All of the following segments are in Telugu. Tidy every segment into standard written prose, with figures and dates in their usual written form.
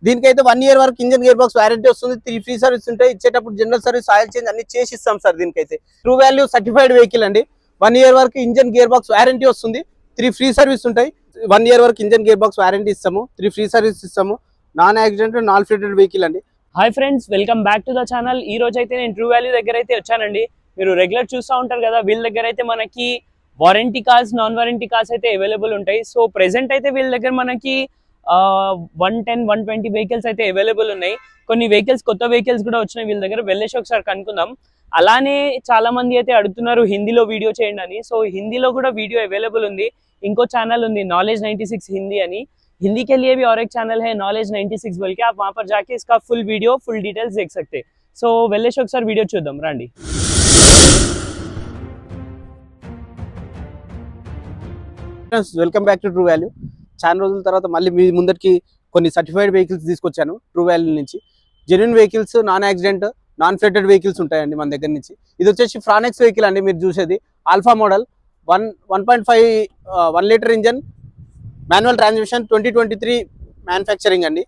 దీనికైతే 1 year వరకు ఇంజన్ గేర్ బాక్స్ వారంటీ వస్తుంది. 3 ఫ్రీ సర్వీస్ ఉంటాయి. ఇచ్చేటప్పుడు జనరల్ సర్వీస్, ఆయిల్ చేంజ్ అన్ని చేసి ఇస్తాం సార్. దీనికైతే ట్రూ వాల్యూ సర్టిఫైడ్ వెహికల్ అండి. 1 year వరకు ఇంజన్ గేర్ బాక్స్ వారంటీ వస్తుంది. 3 ఫ్రీ సర్వీస్ ఉంటాయి. 1 year వరకు ఇంజన్ గేర్ బాక్స్ వారంటీ ఇస్తాము. 3 ఫ్రీ సర్వీస్ ఇస్తాము. Non accident, non fitted vehicle అండి. Hi friends, welcome back to the channel. ఈ రోజు అయితే నేను ట్రూ వాల్యూ దగ్గర అయితే వచ్చానండి. మీరు రెగ్యులర్ చూస్తూ ఉంటారు కదా, వీళ్ళ దగ్గర అయితే మనకి warranty cars, non warranty cars అయితే అవైలబుల్ ఉంటాయి. సో ప్రెసెంట్ అయితే వీళ్ళ దగ్గర మనకి 110-120 వెహికల్స్ అయితే అవైలబుల్ ఉన్నాయి. కొన్ని వెహికల్స్, కొత్త వెహికల్స్ కూడా వచ్చినాయి వీళ్ళ దగ్గర. వెళ్ళేసి ఒకసారి కనుక్కుందాం. అలానే చాలా మంది అయితే అడుగుతున్నారు హిందీలో వీడియో చేయండి అని. సో హిందీలో కూడా వీడియో అవైలబుల్ ఉంది. इंको चैनल ఉంది नॉलेज 96 हिंदी यानी हिंदी के लिए भी और एक चैनल है नॉलेज 96 बोल के, आप वहां पर जाके इसका फुल वीडियो, फुल डिटेल्स देख सकते हैं. सो వెళ్ళేసి ఒకసారి వీడియో చూద్దాం రండి. Welcome back to true value. చాలా రోజుల తర్వాత మళ్ళీ మీ ముందరికి కొన్ని సర్టిఫైడ్ వెహికల్స్ తీసుకొచ్చాను ట్రూ వాల్యూ నుంచి. Genuine vehicles, non accident, non fitted vehicles ఉంటాయండి మన దగ్గర నుంచి. ఇది వచ్చేసి ఫ్రానెక్స్ వెహికల్ అండి. మీరు చూసేది alpha model 1.5 1 litre engine, manual transmission, 2023 manufacturing అండి.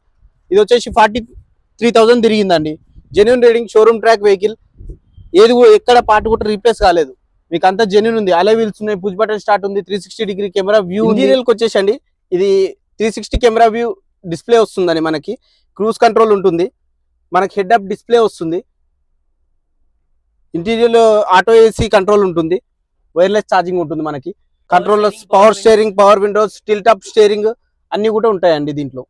ఇది వచ్చేసి 43,000 తిరిగిందండి. Genuine reading, showroom track vehicle. ఏది ఎక్కడ పార్ట్ కూడా రీప్లేస్ కాలేదు. మీకు అంతా జెన్యూన్ ఉంది. అలై వీల్స్ ఉన్నాయి, పుష్ బటన్ స్టార్ట్ ఉంది, 360 డిగ్రీ కెమెరా వ్యూ. ఇంటీరియర్కి వచ్చేసండి ఇది 360 కెమెరా వ్యూ డిస్ప్లే వస్తుందండి. మనకి క్రూజ్ కంట్రోల్ ఉంటుంది, మనకి హెడ్ అప్ డిస్ప్లే వస్తుంది. ఇంటీరియర్లో ఆటో ఏసీ కంట్రోల్ ఉంటుంది, వైర్లెస్ ఛార్జింగ్ ఉంటుంది. మనకి కంట్రోల్లో power steering, power Windows, tilt up steering అన్ని కూడా ఉంటాయండి. దీంట్లో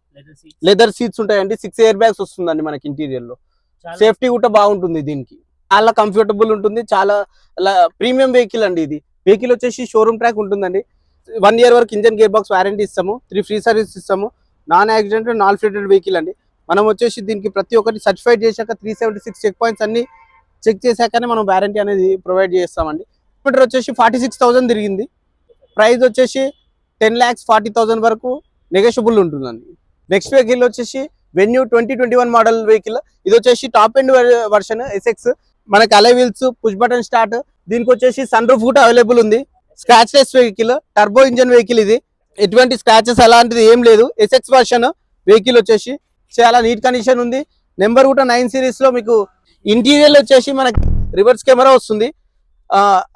లెదర్ సీట్స్ ఉంటాయండి. 6 ఎయిర్ బ్యాగ్స్ వస్తుందండి మనకి. ఇంటీరియర్ లో సేఫ్టీ కూడా బాగుంటుంది. దీనికి చాలా కంఫర్టబుల్ ఉంటుంది. చాలా ప్రీమియం వెహికల్ అండి. ఇది వెహికల్ వచ్చేసి షోరూమ్ ట్రాక్ ఉంటుందండి. 1 year వరకు ఇంజన్ గేర్ బాక్స్ వారంటీ ఇస్తాము. 3 ఫ్రీ సర్వీస్ ఇస్తాము. Non accident, non fitted vehicle అండి. మనం వచ్చేసి దీనికి ప్రతి ఒక్కటి సర్టిఫైడ్ చేశాక 376 చెక్ పాయింట్స్ అన్ని చెక్ చేశాకనే మనం వారంటీ అనేది ప్రొవైడ్ చేస్తామండి. కిలోమీటర్ వచ్చేసి 46,000 తిరిగింది. ప్రైస్ వచ్చేసి 10,40,000 వరకు నెగోషియబుల్ ఉంటుందండి. నెక్స్ట్ వెహికల్ వచ్చేసి వెన్యూ 2021 మోడల్ వెహికల్. ఇది వచ్చేసి టాప్ ఎండ్ వర్షన్ ఎస్ఎక్స్. మనకి అలై వీల్స్, పుష్ బటన్ స్టార్ట్. దీనికి వచ్చేసి సన్ రూఫ్ కూడా అవైలబుల్ ఉంది. Scratch less vehicle, turbo engine vehicle. ఇది ఎటువంటి స్క్రాచెస్ అలాంటిది ఏం లేదు. ఎస్ఎక్స్ వర్షన్ వెహికల్ వచ్చేసి చాలా నీట్ కండిషన్ ఉంది. నెంబర్ కూడా 9 సిరీస్ లో. మీకు ఇంటీరియర్ వచ్చేసి మనకి రివర్స్ కెమెరా వస్తుంది,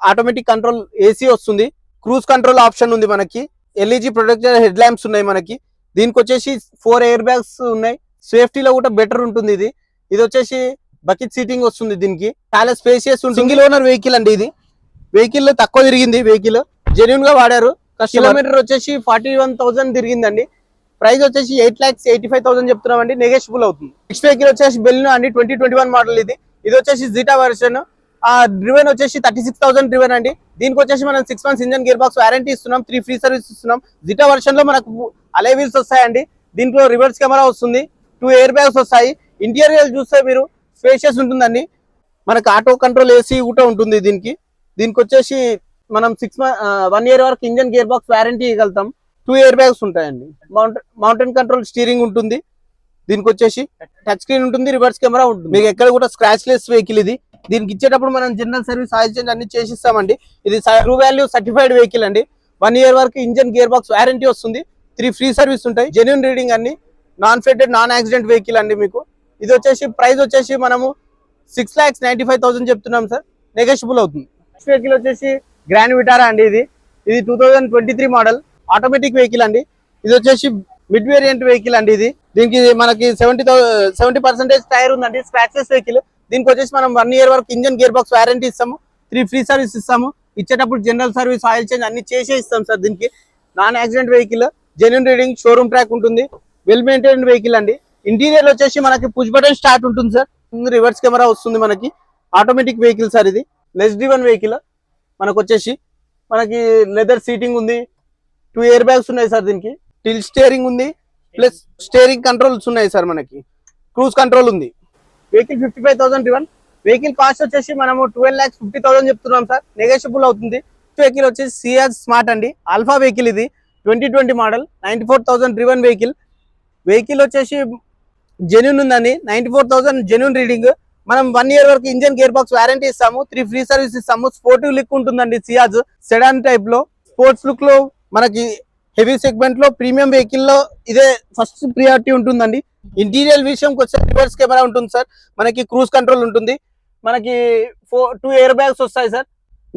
ఆటోమేటిక్ కంట్రోల్ ఏసీ వస్తుంది, క్రూజ్ కంట్రోల్ ఆప్షన్ ఉంది. మనకి ఎల్ఈజీ ప్రొజెక్టర్ హెడ్ ల్యాంప్స్ ఉన్నాయి మనకి. దీనికి వచ్చేసి 4 ఎయిర్ బ్యాగ్స్ ఉన్నాయి. సేఫ్టీలో కూడా బెటర్ ఉంటుంది. ఇది వచ్చేసి బకెట్ సీటింగ్ వస్తుంది. దీనికి చాలా స్పేసియస్ ఉంటుంది. సింగిల్ ఓనర్ వెహికల్ అండి. ఇది వెహికల్ తక్కువ తిరిగింది. వెహికల్ జెన్యూన్ గా వాడారు. కిలోమీటర్ వచ్చేసి 41,000 తిరిగిందండి. ప్రైస్ వచ్చేసి 8,85,000 చెప్తున్నామండి. నెగోషియబుల్ అవుతుంది. నెక్స్ట్ వెహికల్ వచ్చేసి బెలినో అండి. 2021 మోడల్. ఇది వచ్చేసి జీటా వర్షన్. డ్రివెన్ వచ్చేసి 36,000 డ్రివెన్ అండి. దీనికి వచ్చేసి మనం 6 months engine gear box warranty ఇస్తున్నాం. 3 ఫ్రీ సర్వీస్ ఇస్తున్నాం. జిటా వర్షన్ లో మనకు అలై వీల్స్ వస్తాయండి. దీంట్లో రివర్స్ కెమెరా వస్తుంది, 2 ఎయిర్ బ్యాగ్స్ వస్తాయి. ఇంటీరియర్ చూస్తే మీరు స్పేషియస్ ఉంటుందండి. మనకు ఆటో కంట్రోల్ ఏసీ కూడా ఉంటుంది. దీనికి వచ్చేసి మనం 1 year వరకు ఇంజన్ గేర్ బాక్స్ వారంటీ ఇవ్వగలుగుతాం. 2 ఎయిర్ బ్యాగ్స్ ఉంటాయండి. మౌంటైన్ కంట్రోల్ స్టీరింగ్ ఉంటుంది. దీనికి వచ్చేసి టచ్ స్క్రీన్ ఉంటుంది, రివర్స్ కెమెరా ఉంటుంది. మీకు ఎక్కడ కూడా స్క్రాచ్ లెస్ వెహికల్. ఇది దీనికి ఇచ్చేటప్పుడు మనం జనరల్ సర్వీస్, ఆయిల్ చేంజ్ అన్ని చేసిస్తామండి. ఇది ట్రూ వాల్యూ సర్టిఫైడ్ వెహికల్ అండి. 1 year వరకు ఇంజన్ గేర్ బాక్స్ వారంటీ వస్తుంది. 3 ఫ్రీ సర్వీస్ ఉంటాయి. జెన్యూన్ రీడింగ్ అన్ని, non fitted, non accident vehicle అండి. మీకు ఇది వచ్చేసి ప్రైస్ వచ్చేసి మనము 6,95,000 చెప్తున్నాం సార్. నెగోషియబుల్ అవుతుంది. నెక్స్ట్ వెహికల్ వచ్చేసి గ్రాండ్ విటారా అండి. ఇది 2023 మోడల్ ఆటోమేటిక్ వెహికల్ అండి. ఇది వచ్చేసి మిడ్ వేరియంట్ వెహికల్ అండి. దీనికి మనకి 70% టైర్ ఉందండి. Scratches vehicle. దీనికి వచ్చేసి మనం 1 year వరకు ఇంజన్ గేర్ బాక్స్ వారంటీ ఇస్తాము. 3 ఫ్రీ సర్వీస్ ఇస్తాము. ఇచ్చేటప్పుడు జనరల్ సర్వీస్, ఆయిల్ చేంజ్ అన్ని చేసే ఇస్తాం సార్. దీనికి non accident vehicle, genuine reading, showroom track ఉంటుంది, వెల్ మెయింటైన్డ్ వెహికల్ అండి. ఇంటీరియర్ వచ్చేసి మనకి పుష్ బటన్ స్టార్ట్ ఉంటుంది సార్. రివర్స్ కెమెరా వస్తుంది మనకి. Automatic vehicle sir. ఇది లెస్ డ్రివెన్ వెహికల్. మనకు వచ్చేసి మనకి లెదర్ సీటింగ్ ఉంది, 2 ఎయిర్ బ్యాగ్స్ ఉన్నాయి సార్. దీనికి టిల్ స్టీరింగ్ ఉంది, ప్లస్ స్టీరింగ్ కంట్రోల్స్ ఉన్నాయి సార్. మనకి క్రూజ్ కంట్రోల్ ఉంది. Vehicle 55,000 driven. వెహికల్ కాస్ట్ వచ్చేసి మనము 12,50,000 చెప్తున్నాం సార్. నెగోషియబుల్ అవుతుంది. వెహికల్ వచ్చేసి సియాజ్ స్మార్ట్ అండి. Alpha vehicle. ఇది 2020 మోడల్, 94,000 డ్రివెన్ వెహికల్. వెహికల్ వచ్చేసి జెన్యూన్ ఉందండి. 94,000 జెన్యూన్ రీడింగ్. మనం 1 year వరకు ఇంజన్ గేర్ బాక్స్ వారంటీ ఇస్తాము. 3 ఫ్రీ సర్వీస్ ఇస్తాము. స్పోర్టివ్ లుక్ ఉంటుందండి. సియాజ్ సెడాన్ టైప్ లో, స్పోర్ట్స్ లుక్ లో, మనకి హెవీ సెగ్మెంట్ లో, ప్రీమియం వెహికల్ లో ఇదే ఫస్ట్ ప్రియారిటీ ఉంటుందండి. ఇంటీరియర్ విషయంకి వచ్చే రివర్స్ కెమెరా ఉంటుంది సార్, మనకి క్రూజ్ కంట్రోల్ ఉంటుంది, మనకి 2 ఎయిర్ బ్యాగ్స్ వస్తాయి సార్,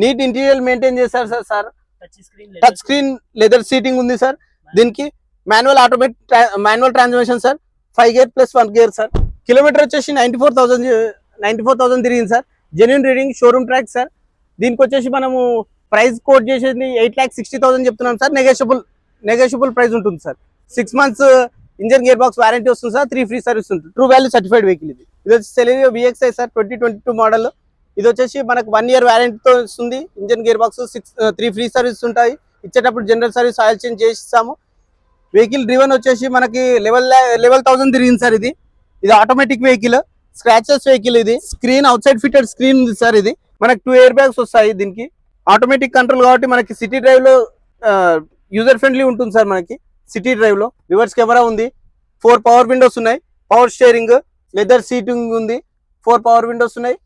నీట్ ఇంటీరియర్ మెయింటైన్ చేశారు sir. Touch screen leather seating ఉంది సార్, దీనికి manual transmission sir, 5 gear plus 1 gear sir. Kilometer వచ్చేసి 94,000 తిరిగింది sir. Genuine reading, showroom track sir. దీనికి వచ్చేసి మనము ప్రైస్ కోట్ చేసేది 8,60,000 చెప్తున్నాం సార్. నెగోషియబుల్ ప్రైస్ ఉంటుంది sir. 6 months engine gear box warranty వస్తుంది సార్, 3 ఫ్రీ సర్వీస్ ఉంటుంది. ట్రూ వాల్యూ సర్టిఫైడ్ వెహికల్ ఇది. ఇది వచ్చి సెలెరియో VXi సార్, 2022 మోడల్. ఇది వచ్చేసి మనకు 1 year వారంటీతో వస్తుంది. Engine gear box 3 free service ఉంటాయి. ఇచ్చేటప్పుడు జనరల్ సర్వీస్, ఆయిల్ చేంజ్ చేసిస్తాము. వెహికల్ డ్రివెన్ వచ్చేసి మనకి 11,000 తిరిగింది సార్. ఇది ఆటోమేటిక్ వెహికల్, స్క్రాచెస్ వెహికల్. ఇది screen outside fitted screen ఉంది సార్. ఇది మనకి 2 ఎయిర్ బ్యాగ్స్ వస్తాయి. దీనికి ఆటోమేటిక్ కంట్రోల్ కాబట్టి మనకి సిటీ డ్రైవ్ లో యూజర్ ఫ్రెండ్లీ ఉంటుంది సార్. మనకి సిటీ డ్రైవ్ లో రివర్స్ కెమెరా ఉంది, 4 పవర్ విండోస్ ఉన్నాయి, పవర్ స్టీరింగ్, లెదర్ సీటింగ్ ఉంది, 4 పవర్ విండోస్ ఉన్నాయి,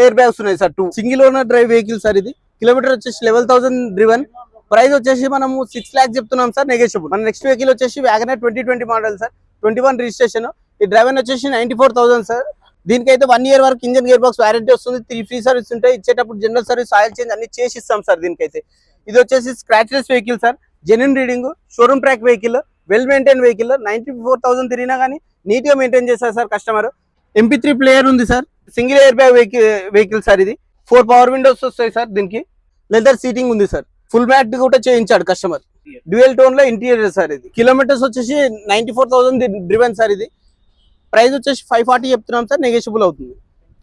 ఎయిర్ బ్యాగ్స్ ఉన్నాయి sir. 2 single owner drive vehicle sir. ఇది కిలోమీటర్ వచ్చేసి 11,000 డ్రివెన్. ప్రైస్ వచ్చేసి మనము 6 lakhs చెప్తున్నాం సార్, నెగోషియబుల్. మన నెక్స్ట్ వెహికల్ వచ్చేసి వ్యాగనర్ 2020 మోడల్ సార్, 21 రిజిస్ట్రేషన్. ఈ డ్రైవర్ వచ్చేసి 94,000 సార్. దీనికైతే 1 year వరకు ఇంజన్ గేర్ బాక్స్ వారంటీ వస్తుంది, 3 ఫ్రీ సర్వీస్ ఉంటాయి. ఇచ్చేటప్పుడు జనరల్ సర్వీస్, ఆయిల్ చేంజ్ అన్ని చేసి ఇస్తాం సార్. దీనికైతే ఇది వచ్చేసి scratchless vehicle sir, genuine reading, showroom track vehicle, well maintain vehicle. 94,000 తిరిగినా కానీ నీట్ గా మెయింటైన్ చేస్తారు సార్ కస్టమర్. MP3 ప్లేయర్ ఉంది sir, single air bag vehicle sir. ఇది 4 పవర్ విండోస్ వస్తాయి సార్. దీనికి లెదర్ సీటింగ్ ఉంది సార్, ఫుల్ మ్యాట్ కూడా చేయించాడు కస్టమర్. డ్యూయల్ టోన్ లో ఇంటీరియర్ సార్. ఇది కిలోమీటర్స్ వచ్చేసి 94,000 డ్రివెన్ సార్. ఇది ప్రైస్ వచ్చేసి 540 చెప్తున్నాం సార్, నెగోషియబుల్ అవుతుంది.